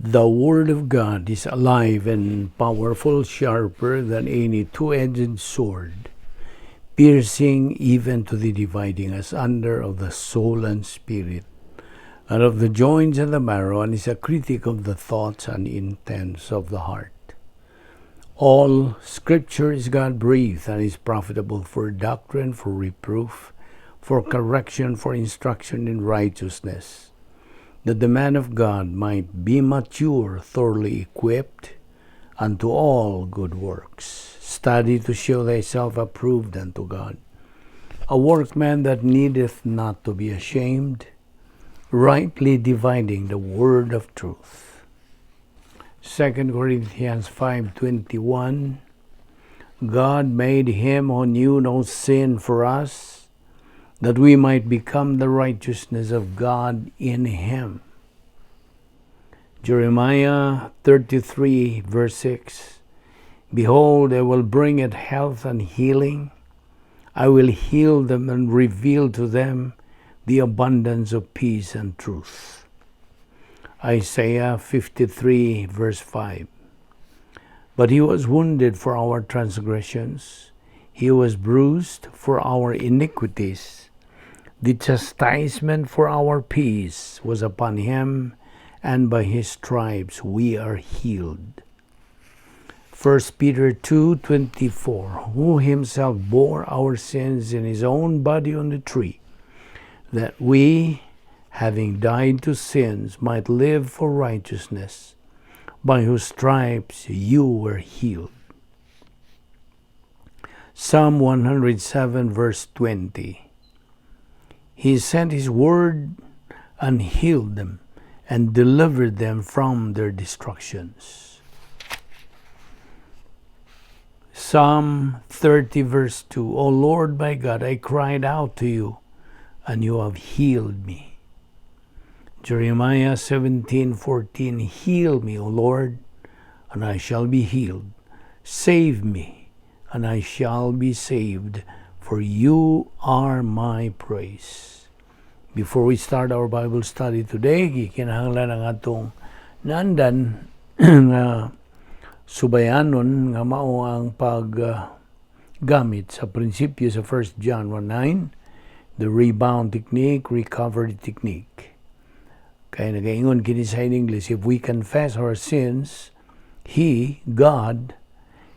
The Word of God is alive and powerful, sharper than any two-edged sword, piercing even to the dividing asunder of the soul and spirit, and of the joints and the marrow, and is a critic of the thoughts and intents of the heart. All Scripture is God-breathed and is profitable for doctrine, for reproof, for correction, for instruction in righteousness, that the man of God might be mature, thoroughly equipped unto all good works. Study to show thyself approved unto God, a workman that needeth not to be ashamed, rightly dividing the word of truth. 2 Corinthians 5:21, God made him who knew no sin for us, that we might become the righteousness of God in him. Jeremiah 33, verse 6, Behold, I will bring it health and healing. I will heal them and reveal to them the abundance of peace and truth. Isaiah 53, verse 5, But he was wounded for our transgressions, he was bruised for our iniquities. The chastisement for our peace was upon him, and by his stripes we are healed. 1 Peter 2:24, Who himself bore our sins in his own body on the tree, that we, having died to sins, might live for righteousness, by whose stripes you were healed. Psalm 107, verse 20, He sent his word and healed them, and delivered them from their destructions. Psalm 30, verse 2, O Lord my God, I cried out to you, and you have healed me. Jeremiah 17:14, Heal me, O Lord, and I shall be healed. Save me, and I shall be saved, for you are my praise. Before we start our Bible study today, gikinahanglan ang atong nandan nga subayanon nga mao ang paggamit sa prinsipyo sa 1 John 1:9, the rebound technique, recovery technique. Kaya nagaingon kini sa English, if we confess our sins, He, God,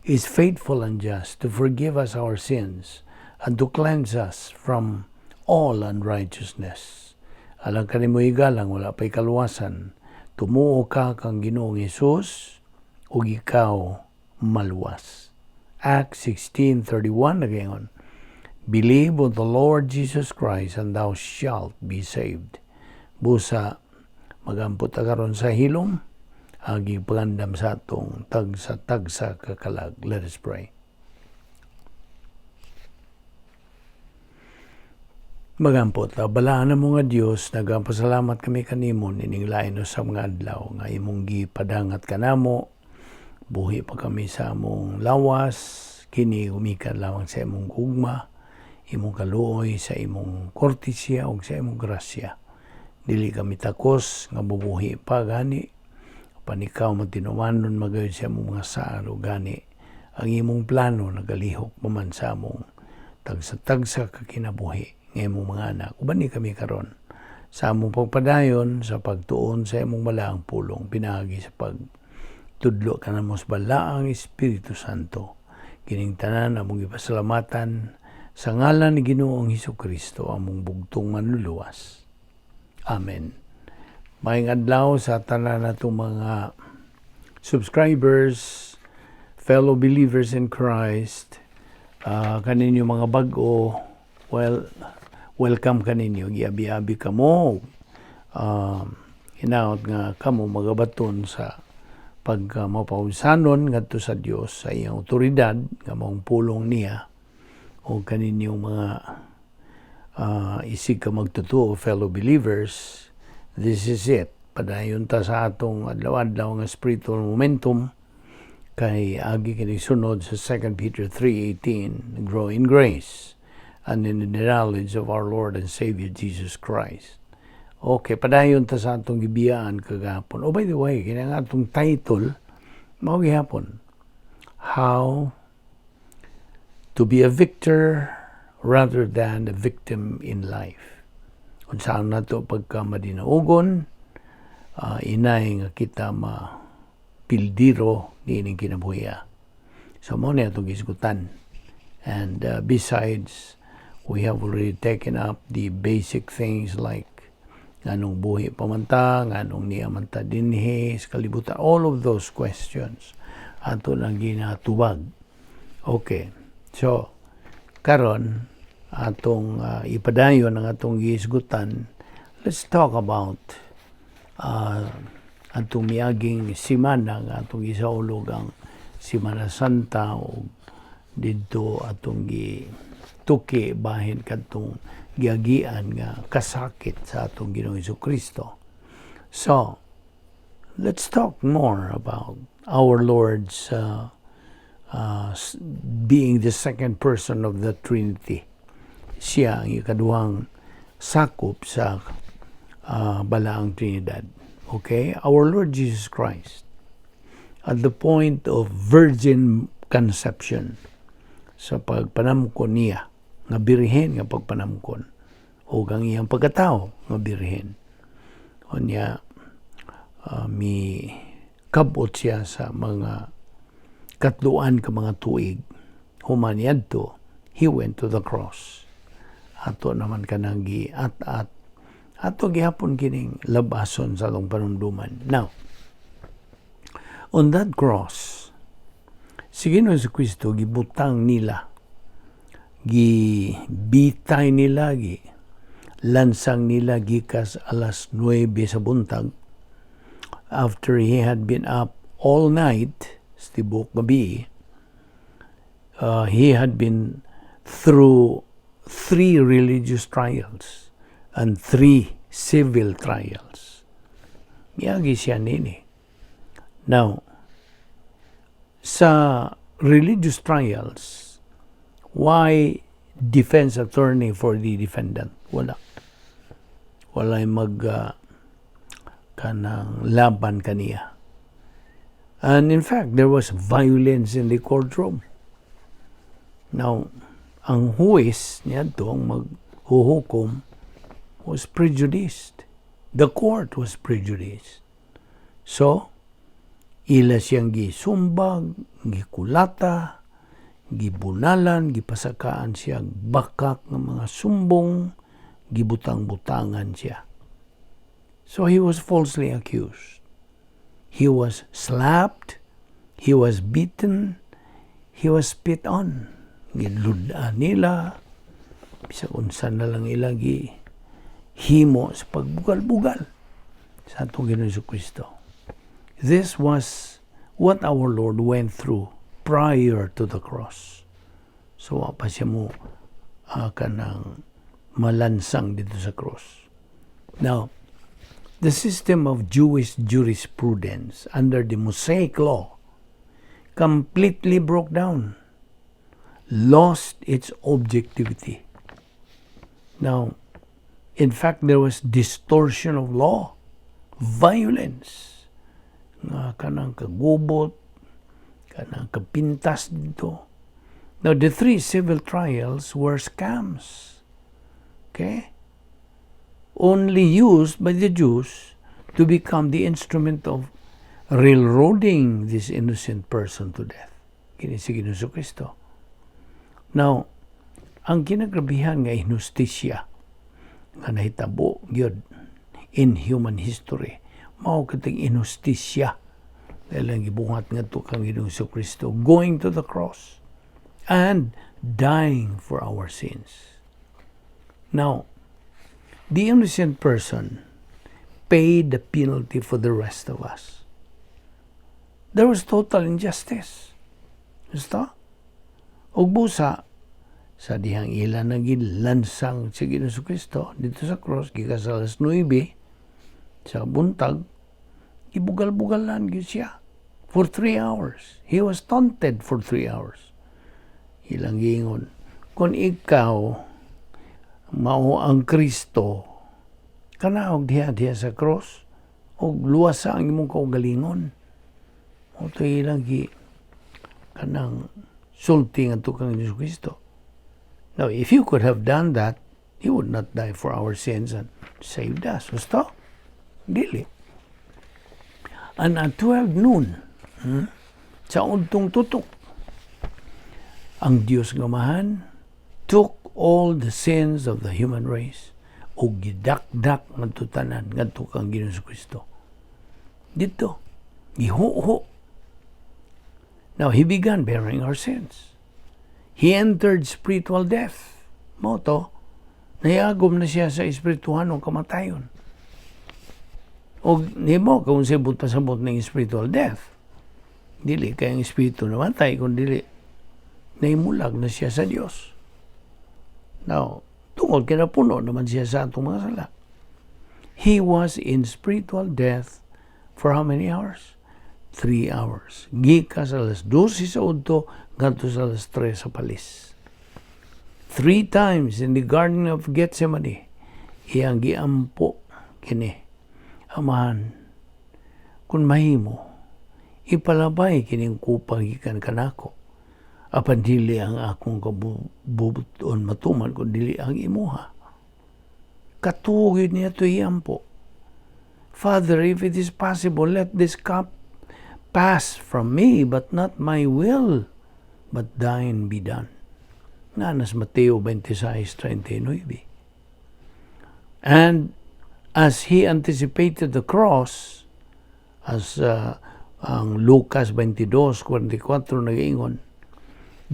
is faithful and just to forgive us our sins and to cleanse us from all unrighteousness. Alang kanimo igalang, wala pa'y kaluwasan. Tumuo ka kang Ginoong Hesus, ug ikaw maluwas. Acts 16:31 nagaingon, Believe on the Lord Jesus Christ, and thou shalt be saved. Busa, magampot karon sa hilom, agi pagandam sa atong tagsa kakalag. Let us pray. Magampot, balaan na mo nga Diyos, nagampasalamat kami kanimo, nininglain sa mga adlaw, nga imong gipadangat kanamo, buhi pa kami sa among lawas, kini umikan lamang sa imong gugma, imong kaluoy, sa imong kortisya, o sa imong grasya. Dili kami takos nga bubuhi pa gani, panikaw matinuwanon magayon sa among mga saalo gani, ang imong plano nagalihok paman sa among tagsa kakinabuhi ng imong mga anak. Ubani kami karon sa among pagpadayon, sa pagtuon sa imong balaang pulong, pinagi sa pagtudlo ka na mo sa balaang Espiritu Santo. Kining tanan among ipasalamatan sa ngalan ni Ginoong Hesukristo, among bugtong manluluwas. Amen. Maayong adlaw sa tanan natong mga subscribers, fellow believers in Christ, kaninyo mga bag-o, welcome kaninyo. Giabi-abi kamo. Hinaot nga kamo magabaton sa pagmapausanon ngadto sa Dios sa iyang otoridad nga maong pulong niya, o kaninyong mga isig ka magtutuo, fellow believers. This is it. Padayon ta sa atong adlaw-adlaw nga spiritual momentum, kay agi kini sunod sa 2 Peter 3:18, grow in grace and in the knowledge of our Lord and Savior Jesus Christ. Okay, padayon ta sa atong gibiyaan kagapon. Oh, by the way, kaya nga atong title, mao gihapon, How to be a victor rather than a victim in life. Kung saan na ito pagka madinaugon, inay nga kita mapildiro ni ining kinabuhiya. So, mo na itong gisgutan. And besides, we have already taken up the basic things like nganong buhi pamanta, nganong niya manta dinhi, kalibutan, all of those questions ato nang ginatubag. Okay, so karon atong ipadayon ang atong giisgutan. Let's talk about atong miaging simana nga atong gisaulog ang Simana Santa o didto atong gituki bahin kadtong giagian nga kasakit sa atong Ginoong Jesucristo. So, let's talk more about our Lord's being the second person of the Trinity. Siya ang ikaduhang sakop sa balaang Trinidad. Okay? Our Lord Jesus Christ, at the point of virgin conception, sa pagpanamkon niya, nga birhen nga pagpanamkon, o ang iyang pagkatao nga birhen. O niya, mi kabot siya sa mga katluan ka mga tuig. Human yadto, he went to the cross. Ato naman kanang giat-at. Ato gihapon kining labason sa atong panumduman. Now, on that cross, si Ginoong Jesucristo gibutang nila, gibitay nila, lansang nila gikas alas 9 sa buntag, after he had been up all night, tibok gabi. He had been through 3 religious trials and 3 civil trials. Miyagi siya nini. Now, sa religious trials, why defense attorney for the defendant? Wala. Wala kanang laban kaniya. And in fact, there was violence in the courtroom. Now, ang huwes niya itong maghuhukom was prejudiced. The court was prejudiced. So, ila siyang gisumbag, gikulata, gibunalan, gipasakaan siya, bakak ng mga sumbong, gibutang-butangan siya. So he was falsely accused. He was slapped, he was beaten, he was spit on. Giludaan nila, bisa unsan na lang ilagi, himo sa pagbugal-bugal sa atong Ginoong Jesucristo. This was what our Lord went through prior to the cross. So, pa siya mo kanang malansang dito sa cross. Now, the system of Jewish jurisprudence under the Mosaic law completely broke down, lost its objectivity. Now, in fact, there was distortion of law, violence, nga kanang kagubot, kanang kapintas dito. Now, the 3 civil trials were scams. Okay? Only used by the Jews to become the instrument of railroading this innocent person to death. Kini si Ginoong Jesucristo. Now, ang kinagrabihan nga inustisya nga nahitabo gyud in human history, mao kating inustisya dahil ang gibungat ngadto kang Ginoong Jesucristo going to the cross and dying for our sins. Now, the innocent person paid the penalty for the rest of us. There was total injustice. Gusto? Og busa, sa dihang ilan na ginlansang si Ginoong Jesucristo dito sa cross, gikas alas 9, sa buntag, ibugal-bugalan siya for 3 hours. He was taunted for 3 hours. Ilang gingon, kung ikaw mao ang Kristo, Kanaog diha sa cross, og luwasa ang imong kaugalingon. O ito ilang kanang sulti nga tukang Diyos Kristo. Now, if you could have done that, He would not die for our sins and saved us. Gusto? Dili. And at 12 noon, sa untong tutok, ang Diyos ngamahan took all the sins of the human race o gidakdak ngadto tanan ngadto kang Ginoong Kristo. Dito, gihuho. Now, He began bearing our sins. He entered spiritual death. Moto, nayagom na siya sa espirituhan o kamatayon. O nimo kung sibot pasabot ng spiritual death. Dili kayang espiritu namatay, kung dili naimulag na siya sa Diyos. Now, tungod kinapuno naman siya sa atong mga sala. He was in spiritual death for how many hours? 3 hours. Gika sa alas 12 sa udto, ngadto sa alas 3 sa palis. 3 times in the Garden of Gethsemane, iyang giampo kini, Amahan, kung mahimo, ipalabay kining kupang ikan kanako. Apan dili ang akong kabubuton matuman kung dili ang imuha. Katugid niya ito iampo. Father, if it is possible, let this cup pass from me, but not my will, but thine be done. Nanas Mateo 26:39. And as he anticipated the cross, as ang Lucas 22:44 nag-ingon,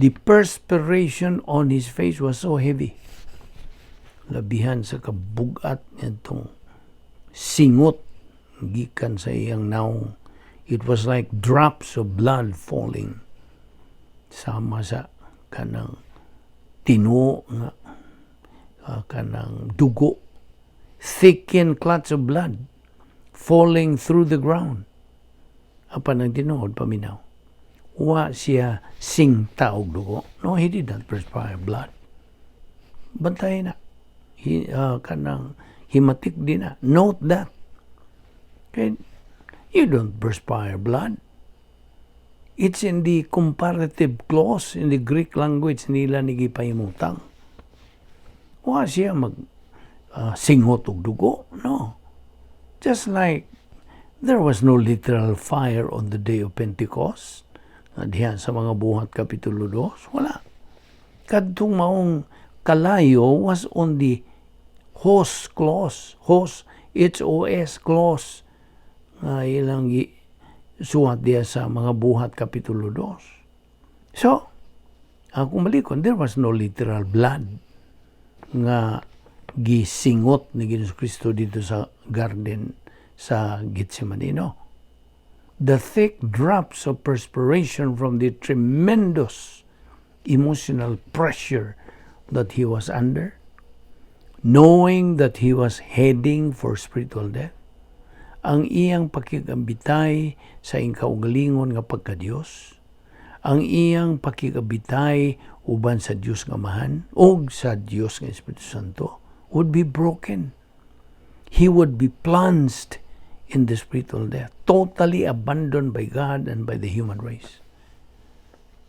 the perspiration on his face was so heavy. Labihan sa kabugat nitong singot gikan sa iyang naong. It was like drops of blood falling. Sama sa kanang tino nga kanang dugo. Thickened clots of blood falling through the ground. Apan ang tinuod paminaw. Wa siya singta og dugo. No, he did not perspire blood. Bantay na. Kanang himatik din na. Note that. Okay? You don't perspire blood. It's in the comparative clause in the Greek language nila nigipahimutang. Wa siya singot og dugo. No. Just like there was no literal fire on the day of Pentecost. Diyan sa mga buhat kapitulo 2, wala. Kadtong maong kalayo was on the hos clause. Hos, H-O-S clause. Ilang suwat diya sa mga buhat kapitulo 2. So, kung malikon, there was no literal blood nga gisingot ni Ginoong Kristo dito sa garden sa Gethsemane. No. The thick drops of perspiration from the tremendous emotional pressure that he was under, knowing that he was heading for spiritual death, ang iyang pakigabitay sa kaugalingon nga pagka-Dios, ang iyang pakigabitay uban sa Dios nga Amahan o sa Dios nga Espiritu Santo would be broken. He would be plunged in the spiritual death, totally abandoned by God and by the human race.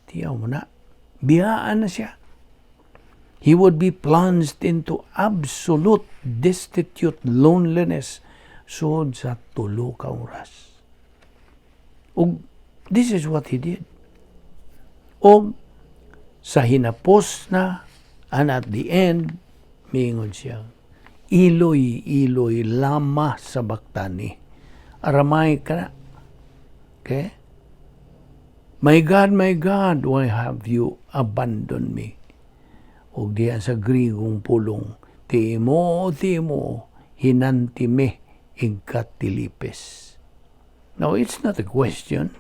Tiyaw mo na, biyaan na siya. He would be plunged into absolute destitute loneliness sud sa tulo ka oras. Og this is what he did. Og sa hinapos na, and at the end, miingon siya, iloy lama sa baktani. Aramay ka na. Okay? My God, why have you abandoned me? O diyan sa Grigong pulong, Timo, hinanti me igkatilipes. Now, it's not a question.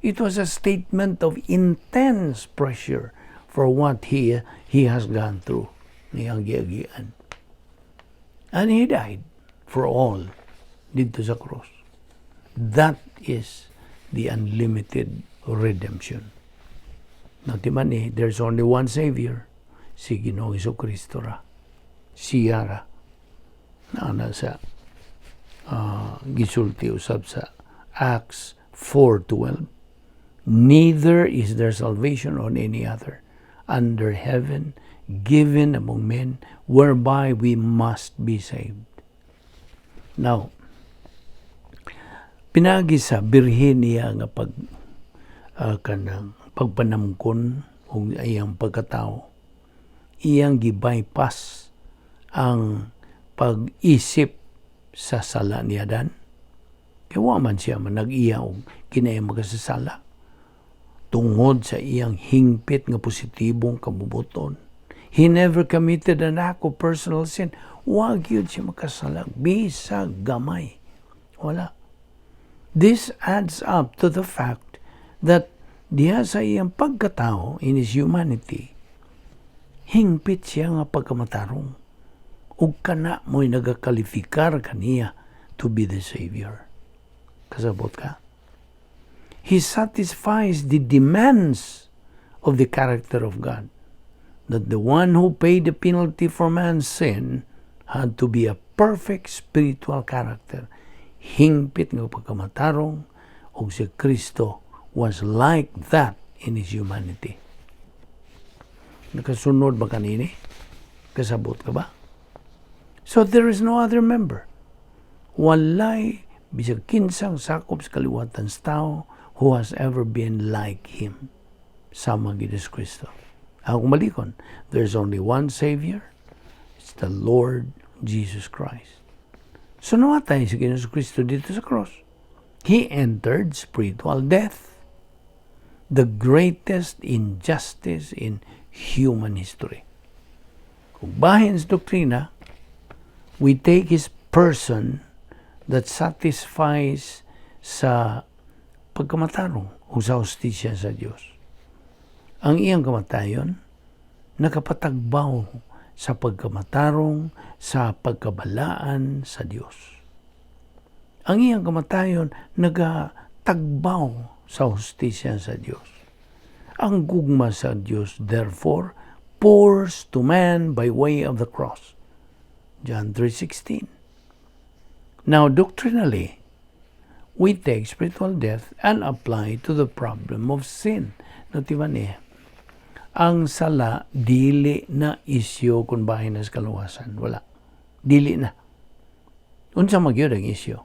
It was a statement of intense pressure for what he has gone through. Niyang giagian. And he died for all dito sa cross. That is the unlimited redemption. Natimani, there's only one Savior, si Ginoong Jesucristo ra. Siya ra. na sa gisulti usab sa Acts 4:12. Neither is there salvation on any other under heaven given among men whereby we must be saved. Now, pinagi sa birhen niya nga kanang pagpanamkon o iyang pagkatao, iyang gi-bypass ang pag-isip sa sala ni Adan. Kaya man siya manag-iya o kinaya magasasala tungod sa iyang hingpit nga positibong kabubuton. He never committed an act of personal sin. Wag yun siya makasala. Bisag gamay. Wala. This adds up to the fact that diha sa iyang pagkatao in his humanity, hingpit siya nga pagkamatarong. Ug kana mo'y nagakwalifikar kaniya to be the Savior. Kasabot ka? He satisfies the demands of the character of God. That the one who paid the penalty for man's sin had to be a perfect spiritual character. Hingpit nga pagkamatarong, ug si Kristo was like that in his humanity. Nakasunod ba kanini? Kasabot ka ba? So there is no other member. Walay bisag kinsang sakop sa kaliwatan sa tao who has ever been like him. Sama gides Kristo. Ang malikon, there's only one Savior. It's the Lord Jesus Christ. So namatay si Ginoong Kristo dito sa cross. He entered spiritual death, the greatest injustice in human history. Kung bahin sa doktrina, we take his person that satisfies sa pagkamatarong o sa hustisya sa Diyos. Ang iyang kamatayon, nakapatagbaw sa pagkamatarong, sa pagkabalaan sa Diyos. Ang iyang kamatayon, nagatagbaw sa hustisya sa Diyos. Ang gugma sa Diyos, therefore, pours to man by way of the cross. John 3:16. Now, doctrinally, we take spiritual death and apply to the problem of sin. Notiban niya, ang sala, dili na isyo kung bahin na sa kaluwasan. Wala. Dili na. Unsa magyod ang isyo?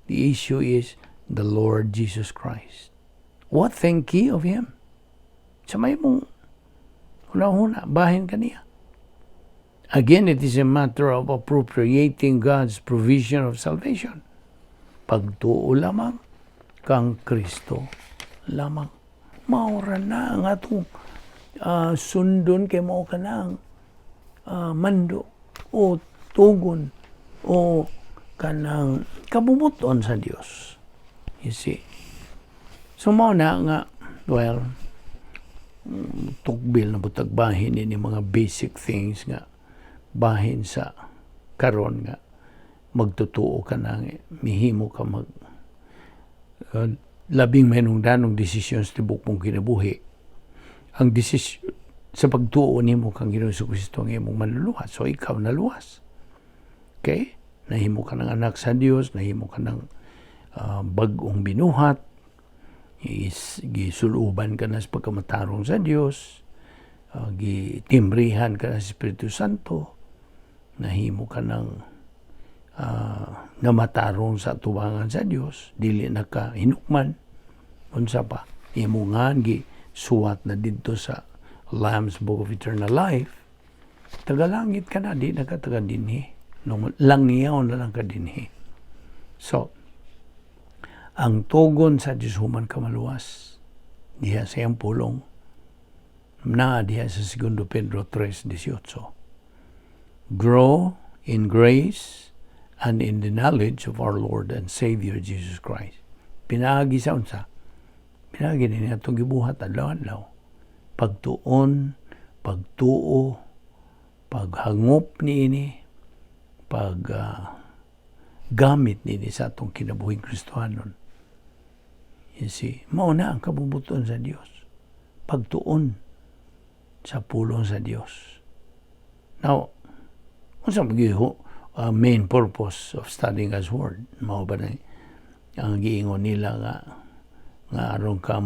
The issue is the Lord Jesus Christ. What think ye of Him? Sa may mong huna-huna, bahin ka niya. Again, it is a matter of appropriating God's provision of salvation. Pagtuo lamang kang Kristo lamang. Maura na ang atong sundon kay mao ka na mando o tugon o kanang kabubuton sa Dios. You see? So mao na nga, well, tukbil na butag bahin ini mga basic things nga bahin sa karon nga magtutuo ka na mihimo ka mag labing manungdanong desisyon sa tibok mong kinabuhi. Ang desisyon sa pagtuo nimo kang Ginoong Kristo ang imong manluluwas, so ikaw naluwas. Okay? Nahimo ka ng anak sa Dios, nahimo ka ng bag-ong binuhat, gisuluban ka na sa pagkamatarong sa Dios, gitimbrihan ka na sa Espiritu Santo, nahimo ka ng namatarong sa tubangan sa Dios, dili na ka hinukman, unsa pa, imo nga suwat na dito sa Lamb's Book of Eternal Life, tagalangit ka na, di na ka taga dinhi. Langiyaw na lang ka dinhi. So, ang tugon sa Diyos human kamaluwas, diha sa iyang pulong, na diha sa 2 Pedro 3:18. Grow in grace and in the knowledge of our Lord and Savior Jesus Christ. Pinaagi sa unsa? Pinaagi niya itong gibuhat adlaw-adlaw. Pagtuon, pagtuo, paghangop niini, gamit niini sa atong kinabuhing Kristohanon. You see, mauna ang kabubuton sa Dios. Pagtuon sa pulong sa Dios. Now, unsa main purpose of studying God's Word. Mao ba na ang giingon nila nga aron ka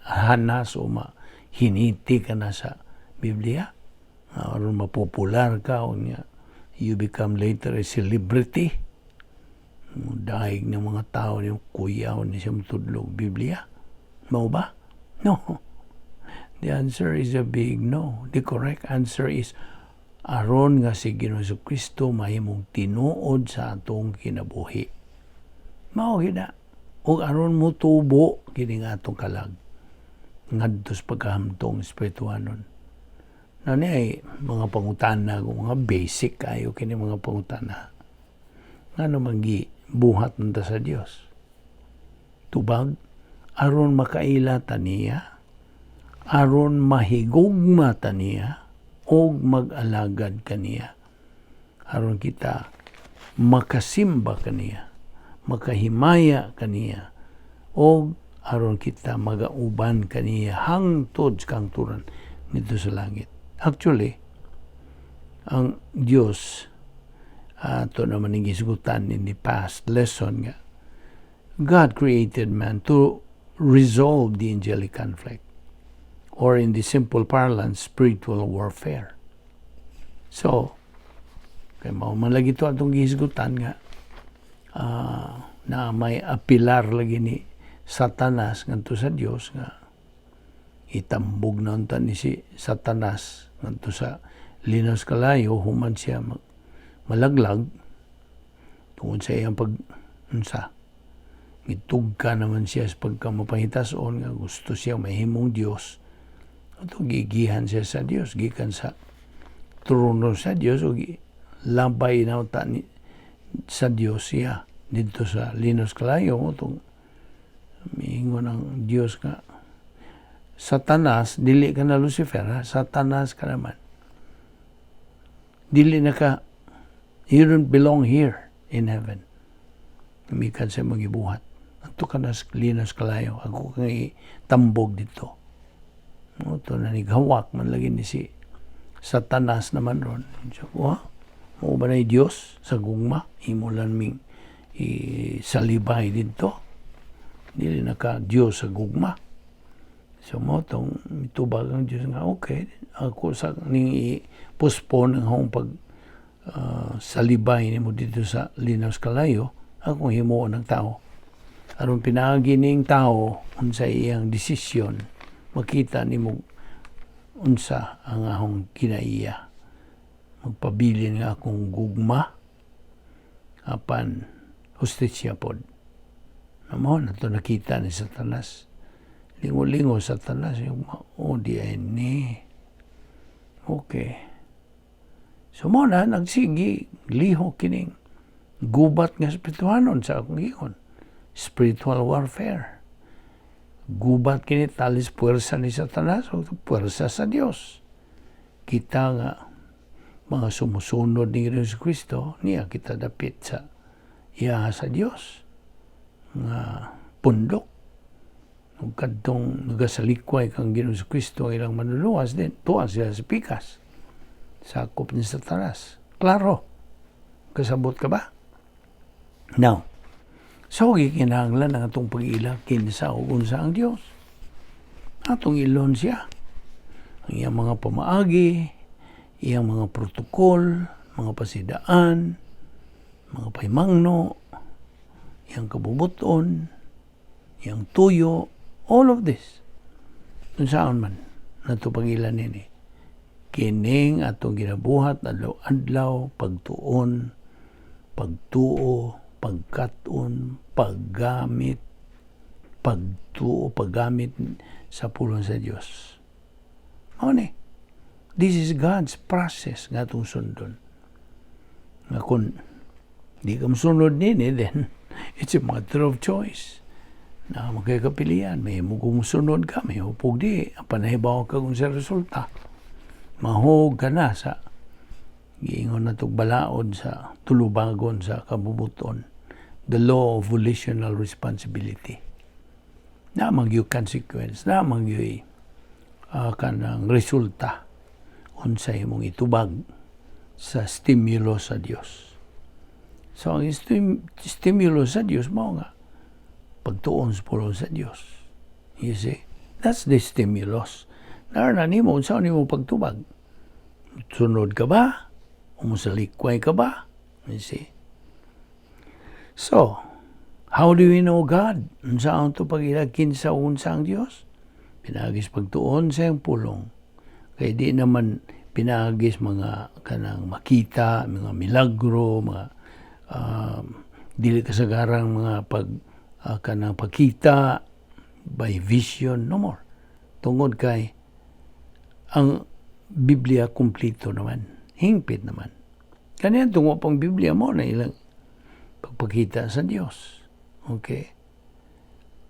hanas o hiniti ka na sa Biblia, aron mapopular ka o niya, you become later a celebrity. Daig ng mga tao yung kuyaw ni siya matudlog Biblia. Mao ba? No. The answer is a big no. The correct answer is aron nga si Ginoong Jesucristo mahimong tinuod sa atong kinabuhi. Mao gina. O aron mo tubo kini nga atong kalag ngadto sa pagkahamtong espirituhanon. Nani ay mga pangutana, mga basic kayo kini mga pangutana. Ngano man buhat nanta sa Dios. Tubag aron makaila taniya, aron mahigugma taniya, o mag-alagad kaniya. Aron kita makasimba kaniya, makahimaya kaniya, o aron kita magauban kaniya hangtod sa kangturan nito sa langit. Actually, ang Dios ato naman yung gisgutan in the past lesson nga, God created man to resolve the angelic conflict, or in the simple parlance, spiritual warfare. So, kay mao man lagi ito atong gisgutan nga na may apilar lagi ni Satanas ngadto sa Dios nga itambog na unta ni si Satanas ngadto sa linos kalayo human siya malaglag tungod sa iyang mitugka naman siya sa pagkamapahitason nga gusto siya mahimong Dios. Ito gigihan siya sa Dios, gikan sa trono sa Dios, o labay na uta sa Dios siya dito sa linos kalayo. Itong miingon ng Dios nga, Satanas, dili ka na Lucifer, ha? Satanas ka naman. Dili na ka, you don't belong here in heaven. Umikan sa mga ibuhat. Ito ka na linos kalayo. Ako kang itambog dito. Ito na nighawak man lagi ni si Satanas naman ron. So, mo ba na Diyos sa gugma? Imulan ming salibay dito. Dili na ka Diyos sa gugma. So mo itong itubag ang Diyos nga, okay, ako sa ning i-postpone ang akong salibay ni mo dito sa linaws kalayo, akong himuon ng tao. Aron pinaagi ning tao unsa iyang desisyon, makita ni mo unsa ang akong kinaiya. Magpabilin nga akong gugma apan hustisya pod. Namo na to nakita ni Satanas. Lingo-lingo Satanas yung di ay ni. Okay. So mo na nagsigi liho kining gubat nga espirituhanon sa akong gigon. Spiritual warfare. Gubat kini talis puwersa ni Satanas o puwersa sa Dios. Kita nga mga sumusunod ni Jesucristo, niya kita dapit sa iya sa Dios nga pundok. Kung kadtong nagasalikway kang Ginoong Jesucristo ilang manluluwas din, tuwa sila sa pikas. Sakop ni Satanas. Klaro. Kasabot ka ba? Now, so gikinahanglan ang atong pag-ila kinsa o unsa ang Dios. Atong ilon siya. Ang iyang mga pamaagi, iyang mga protokol, mga pasidaan, mga paimangno, iyang kabubuton, iyang tuyo, all of this. Kung saan man, natupag-ilan nini. Kining atong ginabuhat, adlaw-adlaw, pagtuon, pagtuo, pagkaton, paggamit, pagtuo, paggamit sa pulong sa Diyos. Ano this is God's process nga itong sundon. Nga kung di ka masunod nini, then it's a matter of choice. Na magkakapilian, may mugong sunod ka, may hupog di, panahibaw ka kung sa resulta. Mahog ka na sa giingon na itong balaod sa tulubagon sa kabubuton. The law of volitional responsibility. Na magyo consequence, na magyo kanang resulta unsay mong itubag sa stimulus sa Dios. So ang stimulus sa Dios mao nga pagtuon sa pulo sa Dios. You see? That's the stimulus. Naran nimo unsa nimo pagtubag? Sunod ka ba? Umusalikway ka ba? You see? So, how do we know God? Unsa ang to pagilagkin sa unsang Dios? Pinagis pagtuon sa iyang pulong. Kaya di naman pinagis mga kanang makita, mga milagro, mga dili kasagarang mga kanang pagkita by vision, no more. Tungod kay ang Biblia kumplito naman, hingpit naman. Kaniya tungod pang Biblia mo na ilang pagpakita sa Dios. Okay?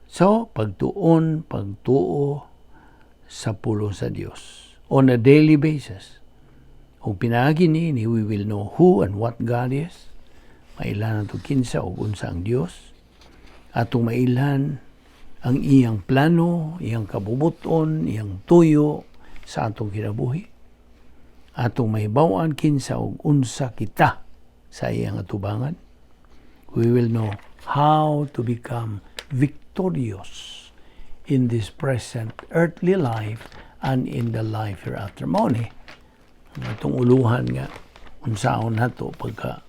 So, pagtuon, pagtuo sa pulo sa Dios on a daily basis. Kung pinagi ni we will know who and what God is. Mailan ang kinsa o unsa ang Dios. Atong mailan ang iyang plano, iyang kabubuton, iyang tuyo sa atong kinabuhi. Atong mahibaw-an kinsa og unsa kita sa iyang atubangan. We will know how to become victorious in this present earthly life and in the life hereafter. Mao ni atong uluhan nga unsaon nato pagka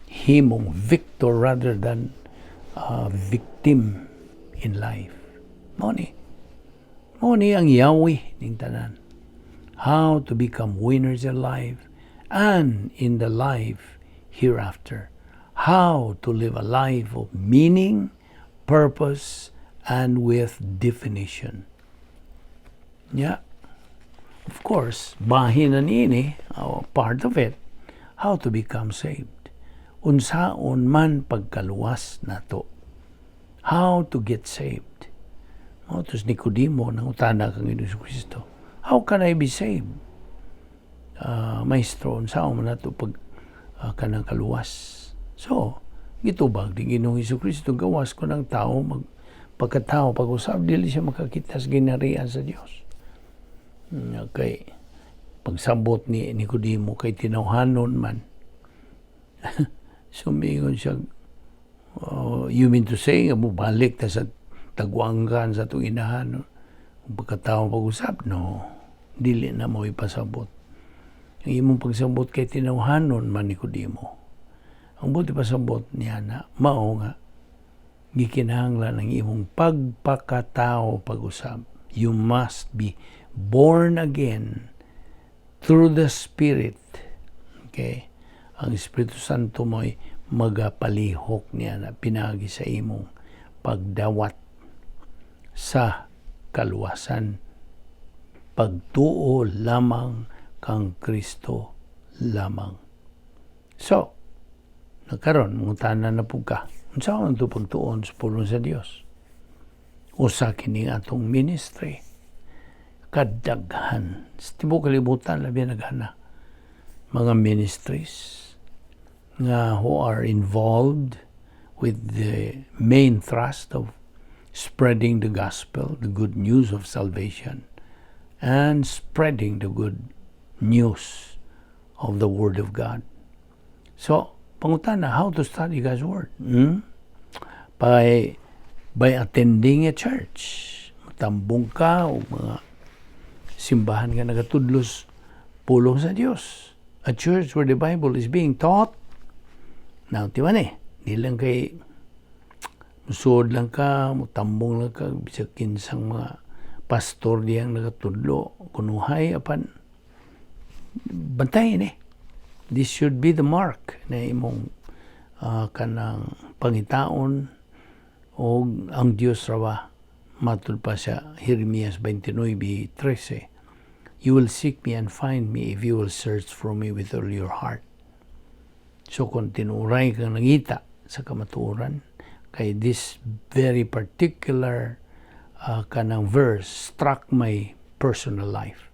himong victor rather than victim in life. Mao ni ang Yahweh ning tanan. How to become winners in life and in the life hereafter. How to live a life of meaning, purpose, and with definition. Yeah. Of course, bahin na niini, part of it, how to become saved. Unsaon man pagkaluwas nato. How to get saved. Tos Nicodemo nang utana kang Hesus Kristo. How can I be saved? Maestro, unsaon man nato pag kanang kaluwas. So, gitubag di Ginoong Hesus Kristo gawas ko ng tao pagkatao pag-usab dili siya makakita sa ginarian sa Dios. Okay. Pagsabot ni Nicodemo kay tinawhanon man. Sumingon siya, you mean to say, nga balik ta sa tagwanggan sa itong inahan. No? Kung pagkatao pag-usap, no, dili na mo ipasabot. Ang imong pagsabot kay tinawhanon man Nicodemo. Ang buti pasabot niya na, mao nga, gikinahanglan ng imong pagpakatao pag-usap. You must be born again through the Spirit. Okay? Ang Espiritu Santo mo'y magapalihok niya na pinagi sa imong pagdawat sa kaluwasan. Pagtuo lamang kang Kristo lamang. So, nagkaroon, mungutanan na po ka. Unsa man ito pagtuon sa pulong sa Dios? Usa kining atong ministry. Kadaghan. Sa tibuok kalibutan, labi naghana. Mga ministries nga who are involved with the main thrust of spreading the gospel, the good news of salvation, and spreading the good news of the Word of God. So, pangutana, how to study God's Word? By attending a church. Matambong ka o mga simbahan nga nagatudlos pulong sa Dios. A church where the Bible is being taught. Now, tiwan di lang kay musod lang ka, mutambong lang ka, bisag kinsang mga pastor diyang nagatudlo, kunuhay, apan, bantayin This should be the mark na imong kanang pangitaon o ang Diyos rawa. Matud pa siya, Jeremias 29:13. You will seek me and find me if you will search for me with all your heart. So kung tinuray kang nangita sa kamatuoran, kay this very particular kanang verse struck my personal life.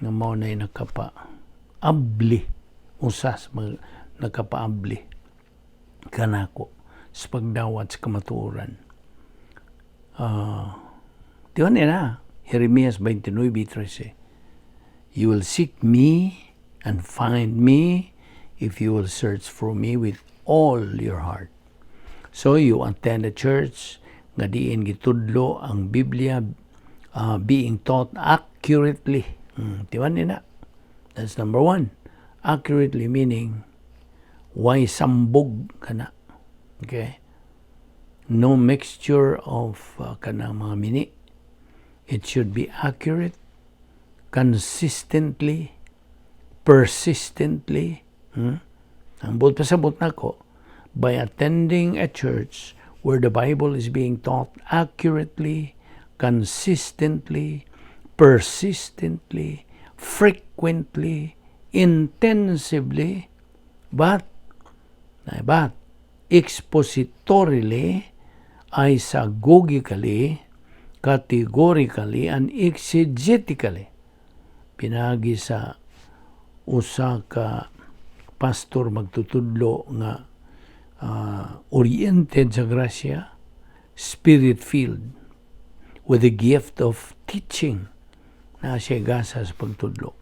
Nga mao na nakapa-abli, usas nakapa-abli kanako sa pagdawat sa kamatuoran. Tiwan na, Jeremias 29:13. You will seek me and find me if you will search for me with all your heart. So you attend a church nga diin gitudlo ang Biblia being taught accurately. Tiwan nina. That's number one. Accurately meaning why sambog kana. Okay? No mixture of kanang mga mini. It should be accurate, consistently, persistently. Ang pasabot na ko, by attending a church where the Bible is being taught accurately, consistently, persistently, frequently, intensively, but expositorily, isagogically, categorically, and exegetically. Pinagi sa usa ka pastor magtutudlo nga oriented sa grasya, spirit-filled, with the gift of teaching na siya gasa sa pagtudlo.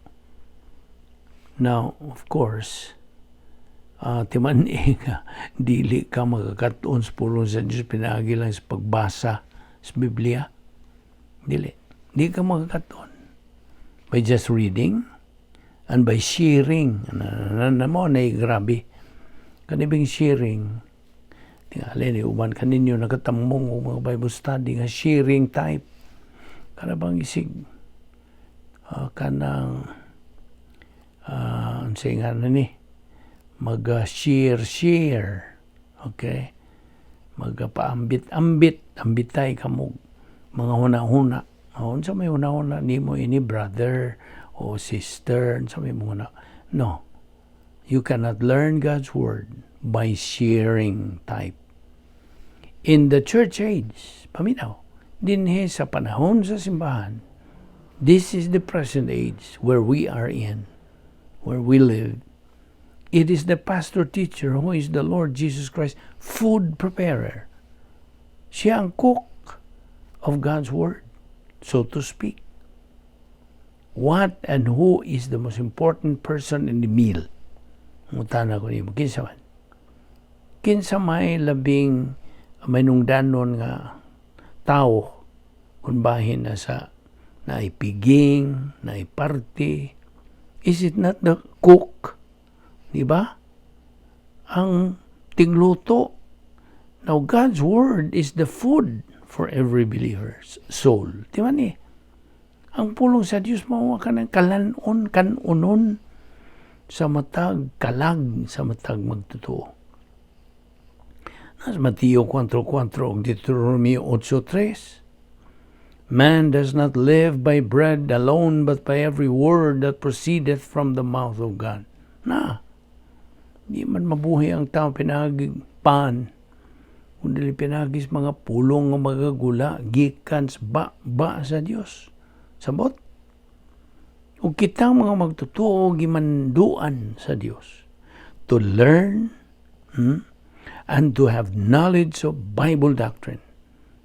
Now, of course, timan nga, dili ka magkakatuon sa pulong sa Diyos, pinagi lang sa pagbasa sa Biblia. Dili ka magkakatuon. By just reading and by sharing. Mo na grabe. Kanibing sharing. Tingali ni uban kaninyo nakatamong o mga Bible study nga sharing type. Kanabang isig kanang say nga na ni mag-share. Okay? Ambitay kamog mga huna-huna. Sa may huna-huna ni mo ini brother o sister, sa may huna. No. You cannot learn God's Word by sharing type. In the church age, paminaw, dinhi sa panahon sa simbahan, this is the present age where we are in, where we live. It is the pastor-teacher who is the Lord Jesus Christ, food preparer. Siya ang cook of God's Word, so to speak. What and who is the most important person in the meal? Mutana ko niyo, kinsa man. Kinsa may labing manungdanon nga tao kung bahin na sa naipiging, naiparte. Is it not the cook? Diba? Ang tingluto. Now, God's Word is the food for every believer's soul. Diba ni? Ang pulong sa Diyos mo ka ng kalanon, kanunon sa matag kalag, sa matag magtotoo. Nas Mateo 4:4 ug Deuteronomy 8:3. Man does not live by bread alone, but by every word that proceedeth from the mouth of God. Di man mabuhay ang tao pinagig pan. Kundi pinagis mga pulong nga magagula, gikan sa sa Dios. Sabot? Ug kitang mga magtutuo gimanduan sa Dios to learn and to have knowledge of Bible doctrine.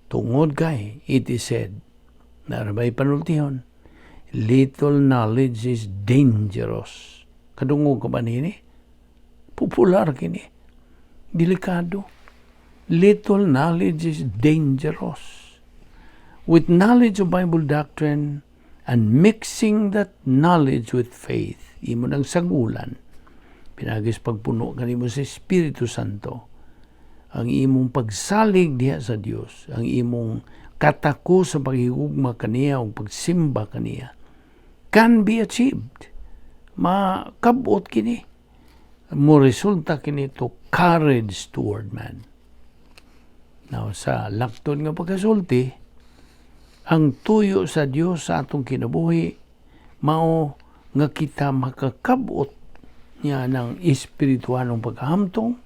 Tungod kay, it is said, narabay panultihon, little knowledge is dangerous. Kadungog ka ba nini? Popular kini. Delikado. Little knowledge is dangerous. With knowledge of Bible doctrine and mixing that knowledge with faith, imo nang sagulan, pinagis pagpuno kanimo sa Espiritu Santo, ang imong pagsalig diha sa Dios, ang imong katako sa paghigugma kaniya o pagsimba kaniya, can be achieved. Makabot kini. Mo resulta kini to courage toward man. Now, sa lakton nga pagkasulti, ang tuyo sa Dios sa atong kinabuhi, mao nga kita makakabot niya ng espiritualong pagkahamtong,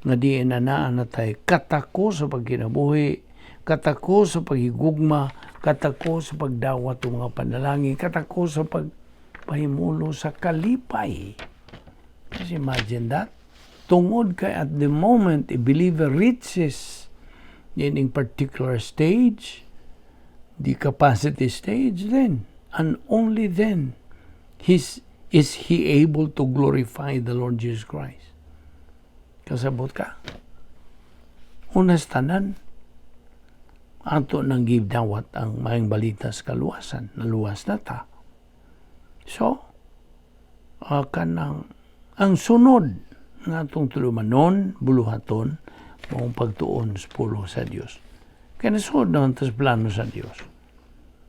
nga diin na natay katako sa pagkinabuhi, katako sa paghigugma, katako sa pagdawat ng mga panalangin, katako sa pagpahimulo sa kalipay. Just imagine that. Tungod kay at the moment a believer reaches in a particular stage, the capacity stage, then and only then his Is he able to glorify the Lord Jesus Christ? Kasabot ka. Unas tanan, ato nang gibdawat ang maayong balita sa kaluwasan. Naluwas na ta. So, kanang ang sunod nga atong tulumanon, buluhaton, mong pagtuon sa pulo sa Dios. Kaya nasunod naman tas plano sa Dios.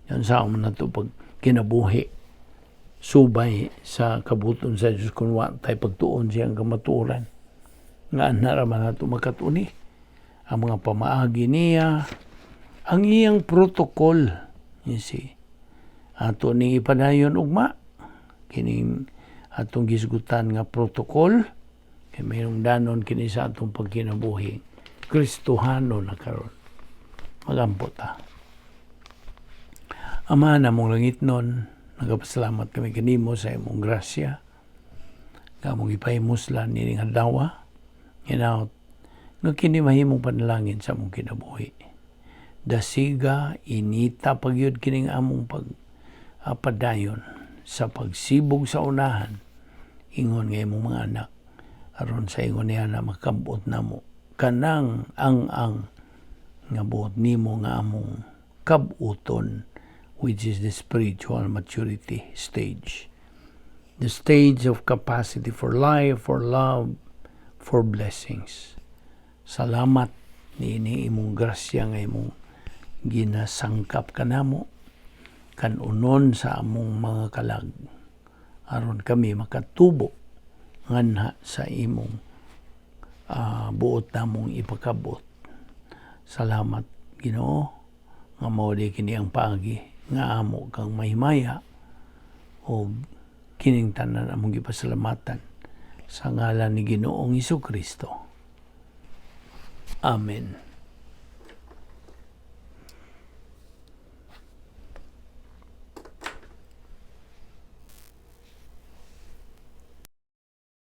Yan sa amin na ito pag kinabuhi, subay sa kabuton sa Dios kung tayo pagtuon siyang kamaturan. Nga naraman na ito makatuni. Ang mga pamaagi niya, ang iyang protokol, you see, ato ning ipadayon ugma, kining atong gisgutan nga protokol, kay mayroong danon kini sa atong pagkinabuhi, Kristohano na karon. Magampot ta. Ama namong langit nun, nagapasalamat kami kanimo sa imong grasya, kamong ipahimuslan nining adlaw, hinaut, nga kini mahimong panalangin sa among kinabuhi. Dasiga, inita pagyud kining among padayon sa pagsibog sa unahan, ingon nga imong mga anak, aron sa ingon niya na makabot namo kanang ang nga buot nimo nga among kabuton, which is the spiritual maturity stage. The stage of capacity for life, for love, for blessings. Salamat niini imong grasya nga imong ginasangkap kanamo kanunon sa among mga kalag aron kami makatubo nganha sa imong buot namong ipakabot. Salamat Ginoo nga mao di kini ang paagi nga amo kang mahimaya o kining tanan among gipasalamatan sa ngalan ni Ginoong Hesukristo. Amen.